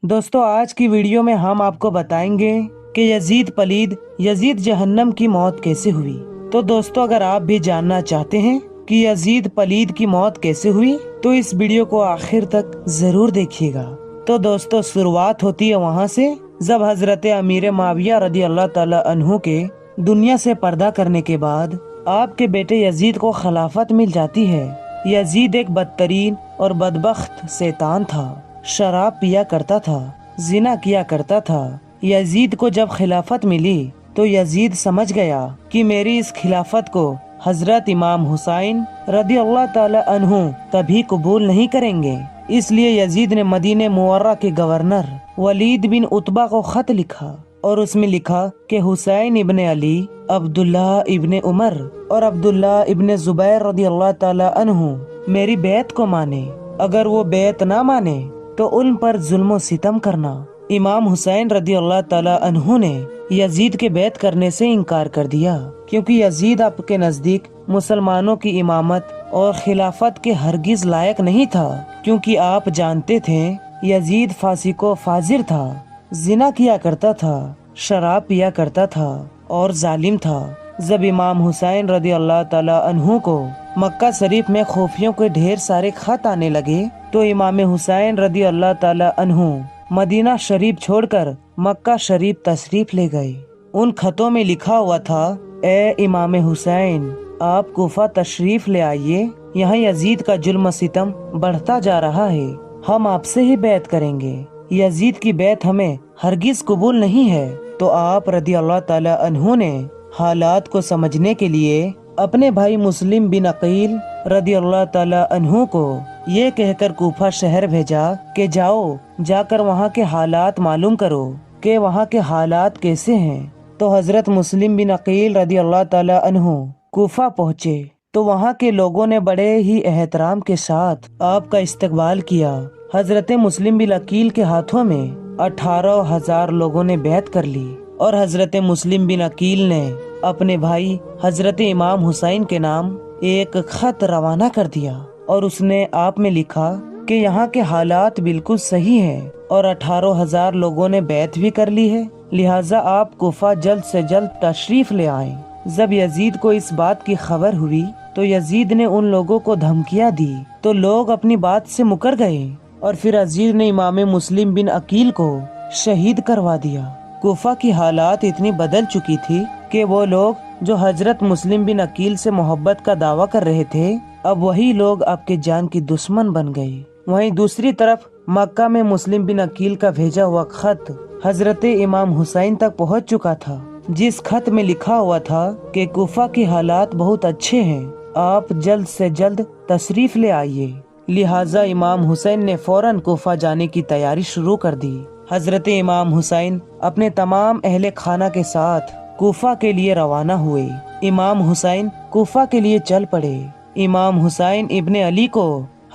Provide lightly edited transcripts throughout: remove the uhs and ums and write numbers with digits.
दोस्तों आज की वीडियो में हम आपको बताएंगे कि यजीद पलीद यजीद जहन्नम की मौत कैसे हुई। तो दोस्तों अगर आप भी जानना चाहते हैं कि यजीद पलीद की मौत कैसे हुई तो इस वीडियो को आखिर तक जरूर देखिएगा। तो दोस्तों शुरुआत होती है वहाँ से जब हजरत अमीर माविया रदी अल्लाह ताला अन्हु के दुनिया से पर्दा करने के बाद आपके बेटे यजीद को खिलाफत मिल जाती है। यजीद एक बदतरीन और बदबख्त शैतान था, शराब पिया करता था, जिना किया करता था। यजीद को जब खिलाफत मिली तो यजीद समझ गया कि मेरी इस खिलाफत को हजरत इमाम हुसैन रदी अल्लाह ताला अन्हु कभी कबूल नहीं करेंगे। इसलिए यजीद ने मदीने मुअर्रा के गवर्नर वलीद बिन उतबा को खत लिखा और उसमें लिखा कि हुसैन इब्ने अली, अब्दुल्ला इब्ने उमर और अब्दुल्ला इब्ने जुबैर रदी अल्लाह ताला अन्हु मेरी बैत को माने, अगर वो बैत ना माने तो उन पर जुल्म सितम करना। इमाम हुसैन रदी अल्लाह ताला अन्हु ने यजीद के बैत करने से इनकार कर दिया क्योंकि यजीद आपके नजदीक मुसलमानों की इमामत और खिलाफत के हरगिज लायक नहीं था, क्योंकि आप जानते थे यजीद फासिको फाजिर था, जिना किया करता था, शराब पिया करता था और जालिम था। जब इमाम हुसैन रदी अल्लाह ताला अन्हु को मक्का शरीफ में खुफियों के ढेर सारे खत आने लगे तो इमाम हुसैन रदी अल्लाह ताला अन्हु मदीना शरीफ छोड़कर मक्का शरीफ तशरीफ ले गए। उन खतों में लिखा हुआ था, ए इमाम हुसैन आप कुफा तशरीफ ले आइए, यहाँ यजीद का जुल्म सितम बढ़ता जा रहा है, हम आपसे ही बैत करेंगे, यजीद की बैत हमें हरगिज कबूल नहीं है। तो आप रदी अल्लाह ताला अन्हु ने हालात को समझने के लिए अपने भाई मुस्लिम बिन अकील रदी अल्लाह ताला अन्हु को ये कहकर कूफा शहर भेजा कि जाओ जाकर वहाँ के हालात मालूम करो कि वहाँ के हालात कैसे हैं। तो हजरत मुस्लिम बिन अकील रदी अल्लाह ताला अन्हु कूफा पहुँचे तो वहाँ के लोगों ने बड़े ही एहतराम के साथ आपका इस्तकबाल किया। हजरत मुस्लिम बिन अकील के हाथों में 18,000 लोगों ने बैत कर ली और हजरत मुस्लिम बिन अकील ने अपने भाई हजरत इमाम हुसैन के नाम एक खत रवाना कर दिया और उसने आप में लिखा कि यहाँ के हालात बिल्कुल सही हैं और 18,000 लोगों ने बैत भी कर ली है, लिहाजा आप कुफा जल्द से जल्द तशरीफ ले आएं। जब यजीद को इस बात की खबर हुई तो यजीद ने उन लोगों को धमकियाँ दी तो लोग अपनी बात से मुकर गए और फिर यजीद ने इमाम मुस्लिम बिन अकील को शहीद करवा दिया। कुफा की हालात इतनी बदल चुकी थी कि वो लोग जो हजरत मुस्लिम बिन अकील से मोहब्बत का दावा कर रहे थे अब वही लोग आपके जान की दुश्मन बन गए। वहीं दूसरी तरफ मक्का में मुस्लिम बिन अकील का भेजा हुआ खत हजरत इमाम हुसैन तक पहुंच चुका था, जिस खत में लिखा हुआ था कि कुफा की हालात बहुत अच्छे हैं, आप जल्द से जल्द तशरीफ ले आइए। लिहाजा इमाम हुसैन ने फौरन कुफा जाने की तैयारी शुरू कर दी। हजरत इमाम हुसैन अपने तमाम अहले खाना के साथ कुफा के लिए रवाना हुए। इमाम हुसैन कुफा के लिए चल पड़े। इमाम हुसैन इब्ने अली को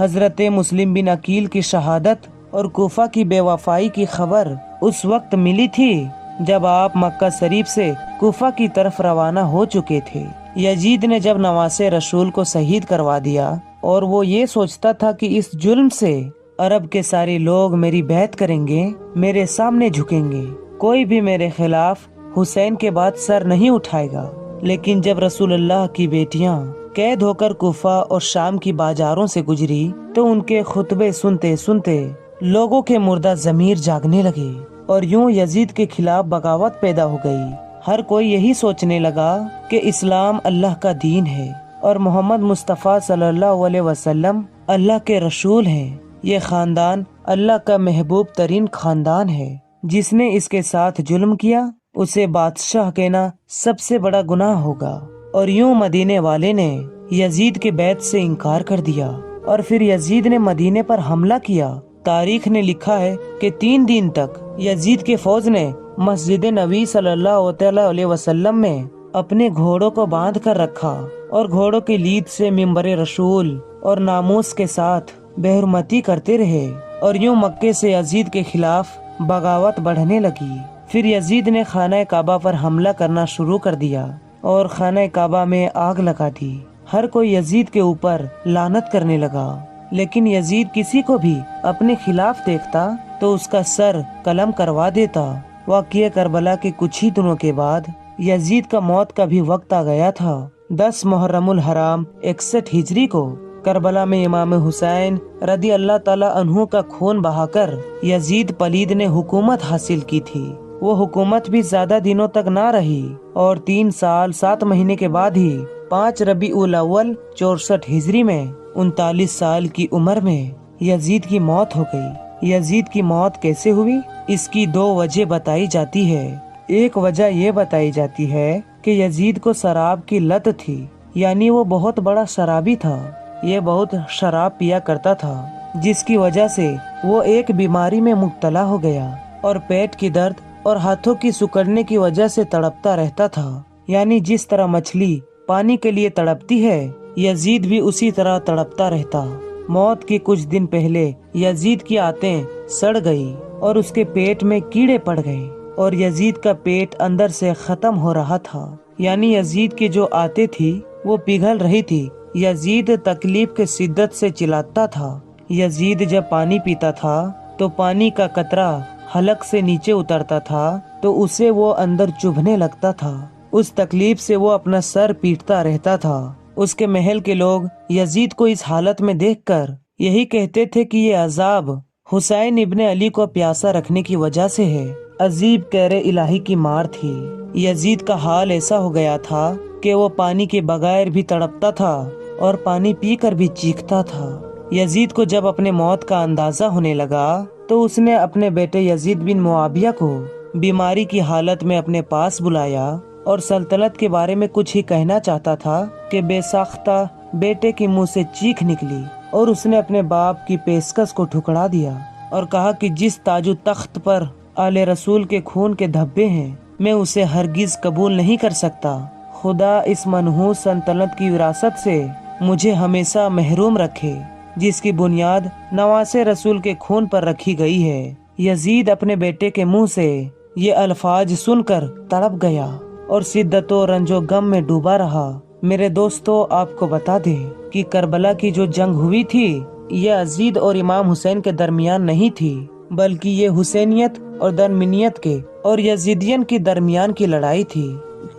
हजरत मुस्लिम बिन अकील की शहादत और कुफा की बेवफाई की खबर उस वक्त मिली थी जब आप मक्का शरीफ से कुफा की तरफ रवाना हो चुके थे। यजीद ने जब नवासे रसूल को शहीद करवा दिया और वो ये सोचता था कि इस जुल्म से अरब के सारे लोग मेरी बैत करेंगे, मेरे सामने झुकेंगे, कोई भी मेरे खिलाफ हुसैन के बाद सर नहीं उठाएगा। लेकिन जब रसूलुल्लाह की बेटियां कैद होकर कुफा और शाम की बाजारों से गुजरी तो उनके खुतबे सुनते सुनते लोगों के मुर्दा जमीर जागने लगे और यूं यजीद के खिलाफ बगावत पैदा हो गई। हर कोई यही सोचने लगा कि इस्लाम अल्लाह का दीन है और मोहम्मद मुस्तफ़ा सल्लल्लाहु अलैहि वसल्लम अल्लाह के रसूल हैं। ये खानदान अल्लाह का महबूब तरीन खानदान है। जिसने इसके साथ जुल्म किया उसे बादशाह कहना सबसे बड़ा गुनाह होगा। और यूं मदीने वाले ने यजीद के बैत से इनकार कर दिया और फिर यजीद ने मदीने पर हमला किया। तारीख ने लिखा है कि 3 दिन तक यजीद के फौज ने मस्जिद नबी सल्लल्लाहु अलैहि वसल्लम में अपने घोड़ों को बांध कर रखा और घोड़ों की लीद से मिंबर रसूल और नामूस के साथ बेहुरमती करते रहे और यूं मक्के से यजीद के खिलाफ बगावत बढ़ने लगी। फिर यजीद ने खाना काबा पर हमला करना शुरू कर दिया और खाना काबा में आग लगा दी। हर कोई यजीद के ऊपर लानत करने लगा, लेकिन यजीद किसी को भी अपने खिलाफ देखता तो उसका सर कलम करवा देता। वाक़या करबला के कुछ ही दिनों के बाद यजीद का मौत का भी वक्त आ गया था। 10 मुहर्रमुल हराम 61 हिजरी को करबला में इमाम हुसैन रदी अल्लाह ताला अन्हु का खून बहाकर यजीद पलीद ने हुकूमत हासिल की थी। वो हुकूमत भी ज्यादा दिनों तक ना रही और 3 साल 7 महीने के बाद ही 5 रबीउल अव्वल 64 हिजरी में 39 साल की उम्र में यजीद की मौत हो गई। यजीद की मौत कैसे हुई, इसकी 2 वजह बताई जाती है। एक वजह ये बताई जाती है कि यजीद को शराब की लत थी, यानी वो बहुत बड़ा शराबी था। ये बहुत शराब पिया करता था, जिसकी वजह से वो एक बीमारी में मुब्तला हो गया और पेट की दर्द और हाथों की सिकुड़ने की वजह से तड़पता रहता था। यानी जिस तरह मछली पानी के लिए तड़पती है, यजीद भी उसी तरह तड़पता रहता। मौत के कुछ दिन पहले यजीद की आंतें सड़ गई और उसके पेट में कीड़े पड़ गए और यजीद का पेट अंदर से खत्म हो रहा था। यानी यजीद की जो आंतें थी वो पिघल रही थी। यजीद तकलीफ के शिद्दत से चिल्लाता था। यजीद जब पानी पीता था तो पानी का कतरा हलक से नीचे उतरता था तो उसे वो अंदर चुभने लगता था। उस तकलीफ से वो अपना सर पीटता रहता था। उसके महल के लोग यजीद को इस हालत में देखकर यही कहते थे कि ये अजाब हुसैन इब्ने अली को प्यासा रखने की वजह से है। अजीब कहरे इलाही की मार थी। यजीद का हाल ऐसा हो गया था कि वो पानी के बगैर भी तड़पता था और पानी पीकर भी चीखता था। यजीद को जब अपने मौत का अंदाजा होने लगा तो उसने अपने बेटे यजीद बिन मुआविया को बीमारी की हालत में अपने पास बुलाया और सल्तनत के बारे में कुछ ही कहना चाहता था कि बेसाख्ता बेटे के मुंह से चीख निकली और उसने अपने बाप की पेशकश को ठुकरा दिया और कहा कि जिस ताजु तख्त पर आले रसूल के खून के धब्बे हैं, मैं उसे हरगिज कबूल नहीं कर सकता। खुदा इस मनहूस सल्तनत की विरासत से मुझे हमेशा महरूम रखे जिसकी बुनियाद नवासे रसूल के खून पर रखी गई है। यजीद अपने बेटे के मुंह से ये अल्फाज सुनकर तड़प गया और शिद्दतो रंजो गम में डूबा रहा। मेरे दोस्तों, आपको बता दें कि करबला की जो जंग हुई थी ये यजीद और इमाम हुसैन के दरमियान नहीं थी, बल्कि ये हुसैनियत और दरमिनियत के और यजीदियन के दरमियान की लड़ाई थी।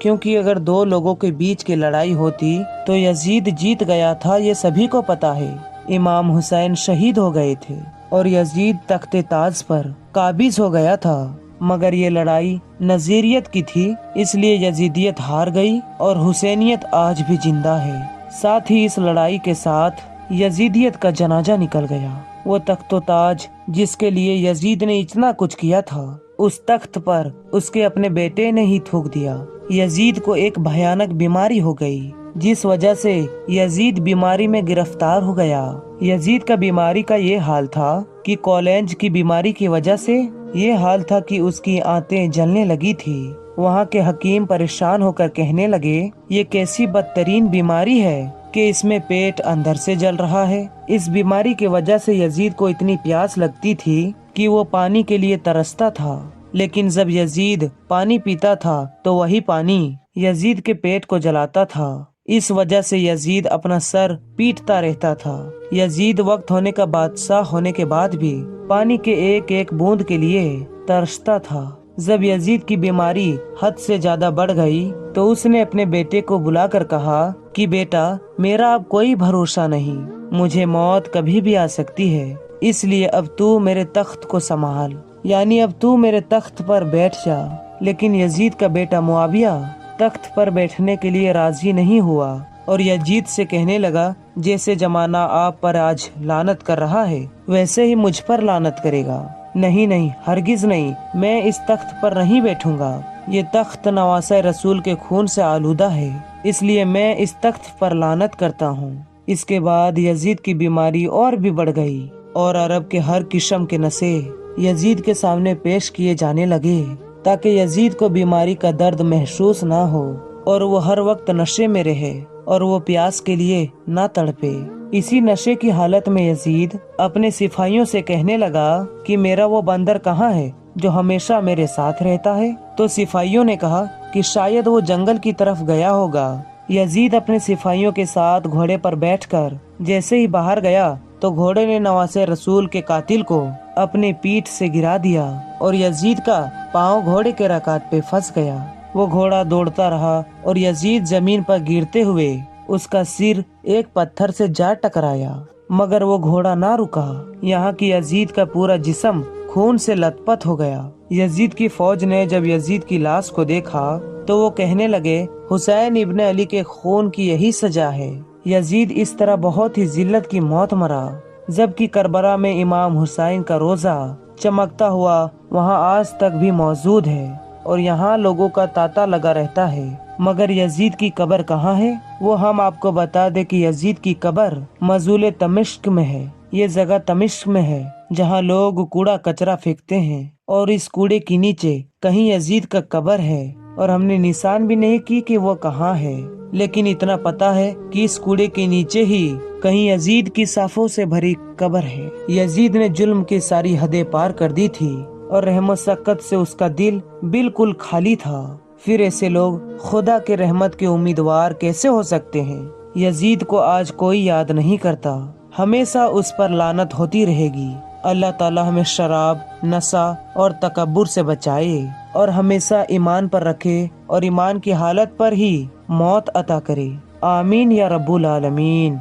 क्योंकि अगर 2 लोगों के बीच की लड़ाई होती तो यजीद जीत गया था, ये सभी को पता है। इमाम हुसैन शहीद हो गए थे और यजीद तख्ते ताज पर काबिज हो गया था। मगर ये लड़ाई नजीरियत की थी, इसलिए यजीदियत हार गई और हुसैनियत आज भी जिंदा है। साथ ही इस लड़ाई के साथ यजीदियत का जनाजा निकल गया। वो तख्तो ताज जिसके लिए यजीद ने इतना कुछ किया था, उस तख्त पर उसके अपने बेटे ने ही थूक दिया। यजीद को एक भयानक बीमारी हो गई, जिस वजह से यजीद बीमारी में गिरफ्तार हो गया। यजीद का बीमारी का ये हाल था कि कॉलेंज की बीमारी की वजह से ये हाल था कि उसकी आंतें जलने लगी थी। वहाँ के हकीम परेशान होकर कहने लगे, ये कैसी बदतरीन बीमारी है कि इसमें पेट अंदर से जल रहा है। इस बीमारी की वजह से यजीद को इतनी प्यास लगती थी कि वो पानी के लिए तरसता था, लेकिन जब यजीद पानी पीता था तो वही पानी यजीद के पेट को जलाता था। इस वजह से यजीद अपना सर पीटता रहता था। यजीद वक्त होने का बादशाह होने के बाद भी पानी के एक एक बूंद के लिए तरसता था। जब यजीद की बीमारी हद से ज्यादा बढ़ गई तो उसने अपने बेटे को बुलाकर कहा कि बेटा, मेरा अब कोई भरोसा नहीं, मुझे मौत कभी भी आ सकती है, इसलिए अब तू मेरे तख्त को संभाल, यानी अब तू मेरे तख्त पर बैठ जा। लेकिन यजीद का बेटा मुआविया तख्त पर बैठने के लिए राजी नहीं हुआ और यजीद से कहने लगा, जैसे जमाना आप पर आज लानत कर रहा है वैसे ही मुझ पर लानत करेगा। नहीं नहीं, हरगिज नहीं, मैं इस तख्त पर नहीं बैठूंगा। ये तख्त नवासे रसूल के खून से आलूदा है, इसलिए मैं इस तख्त पर लानत करता हूँ। इसके बाद यजीद की बीमारी और भी बढ़ गई और अरब के हर किस्म के नशे यजीद के सामने पेश किए जाने लगे ताकि यजीद को बीमारी का दर्द महसूस ना हो और वो हर वक्त नशे में रहे और वो प्यास के लिए ना तड़पे। इसी नशे की हालत में यजीद अपने सिपाहियों से कहने लगा कि मेरा वो बंदर कहाँ है जो हमेशा मेरे साथ रहता है। तो सिपाहियों ने कहा कि शायद वो जंगल की तरफ गया होगा। यजीद अपने सिपाहियों के साथ घोड़े पर बैठकर जैसे ही बाहर गया तो घोड़े ने नवासे रसूल के कातिल को अपने पीठ से गिरा दिया और यजीद का पांव घोड़े के रकात पे फंस गया। वो घोड़ा दौड़ता रहा और यजीद जमीन पर गिरते हुए उसका सिर एक पत्थर से जा टकराया, मगर वो घोड़ा ना रुका। यहाँ की यजीद का पूरा जिस्म खून से लथपथ हो गया। यजीद की फौज ने जब यजीद की लाश को देखा तो वो कहने लगे, हुसैन इब्न अली के खून की यही सजा है। यजीद इस तरह बहुत ही जिल्लत की मौत मरा, जबकि करबला में इमाम हुसैन का रोजा चमकता हुआ वहाँ आज तक भी मौजूद है और यहाँ लोगों का तांता लगा रहता है। मगर यजीद की कब्र कहाँ है? वो हम आपको बता दे कि यजीद की कब्र मजूल तमिश्क में है। ये जगह तमिश्क में है जहाँ लोग कूड़ा कचरा फेंकते हैं और इस कूड़े के नीचे कहीं यजीद का कब्र है और हमने निशान भी नहीं की कि वो कहाँ है, लेकिन इतना पता है कि इस कूड़े के नीचे ही कहीं यजीद की साफों से भरी कब्र है। यजीद ने जुल्म की सारी हदें पार कर दी थी और रहमत शक्कत से उसका दिल बिल्कुल खाली था। फिर ऐसे लोग खुदा के रहमत के उम्मीदवार कैसे हो सकते हैं? यजीद को आज कोई याद नहीं करता, हमेशा उस पर लानत होती रहेगी। अल्लाह ताला हमें शराब, नशा और तकब्बुर से बचाए और हमेशा ईमान पर रखे और ईमान की हालत पर ही मौत अता करे। आमीन या रब्बुल आलमीन।